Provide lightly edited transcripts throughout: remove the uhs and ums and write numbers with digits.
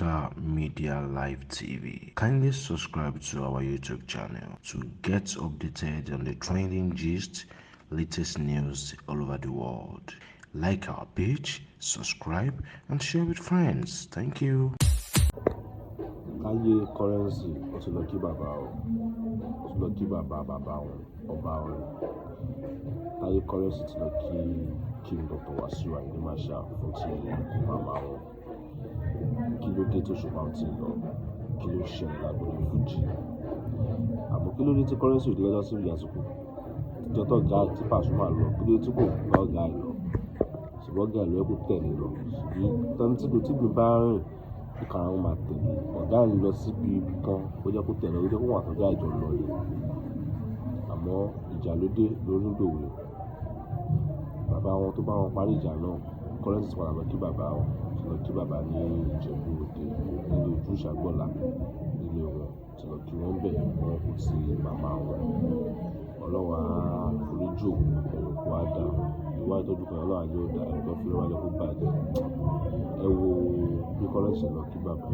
Africa Media Live TV. Kindly subscribe to our YouTube channel to get updated on the trending gist, latest news all over the world. Like our page, subscribe, and share with friends. Thank you. Taye currency ó ti lọ kí bàbá wọn ọba ọ̀run. Taye currency ti lọ kí King Dr. Wasiu Ayinde Marshal fún ti ikú màmá wọn. Kí ló dé tó ṣùgbọ́n ti lọ? Kí ló ṣẹlẹ̀ lágbóyè fújì? Àmọ́ kí ló dé tí currency ò dé lọ́jọ́ sí ìyàsùkú? Ìjọ́tọ̀ ga tí Pasuma lọ, kí ló dé tí kò gbọ́ ọ̀gá ẹ̀ lọ? Ṣùgbọ́n ọ̀gá ẹ̀ lọ kò tẹ̀lé lọ. Ṣùgbọ́n tí gbé bá rìn ìkàrà wọn máa tẹ̀lé. Ọ̀gá ẹ̀ lọ síbi kan ó jẹ́ kó tẹ̀lé, ó jẹ́ kó wà tọ́jà ìjọ lọ ni. Àmọ́ ìjà ló dé lórí dòwe. Bàbá wọn tó bá wọn parí ìjà náà, currency padà lọ kí bàbá wọn, lọ kí bàbá ní Ìjẹ̀bú Òde, nílé ojú ìṣàgbọ́lá nílé wọn, ti lọ kí wọ́n bẹ̀ wọ́n kò sí màmá wọn. Ọlọ́wà foríjì òun kò á dà, ìwà ìtọ́jú kan ọlọ́wà yóò dà, ẹ̀kọ́ fi wájú kó bàjẹ́. Ẹ wo bí currency lọ kí bàbá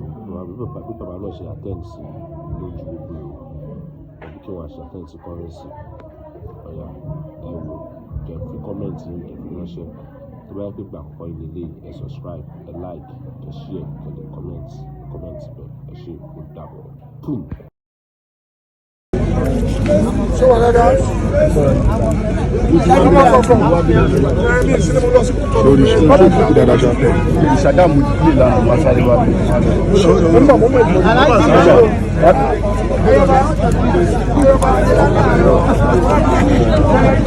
náà ṣe attend sí lójú gbogbo ẹ̀, tàbí kí wọ́n ṣe attend sí currency. Ọ̀yà ẹ wo, kẹ́ fi comment yín, kẹ́ fi ránṣẹ́. Tó bá yẹ pé gbà àkọ́kọ́ ilé lè ẹ subscribe, ẹ like, ẹ share, kẹ́ lè comment bẹ̀, ẹ ṣe kó dàbọ̀. Boom. So what that? lórí ìṣòro dáadáa ṣàfẹ́ ìṣàdámù ìlànà wá sáré wá bí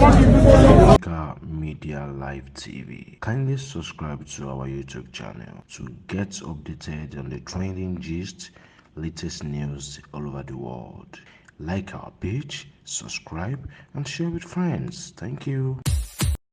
Africa Media Live TV. Kindly subscribe to our YouTube channel to get updated on the trending gist, latest news all over the world. Like our page, subscribe, and share with friends. Thank you.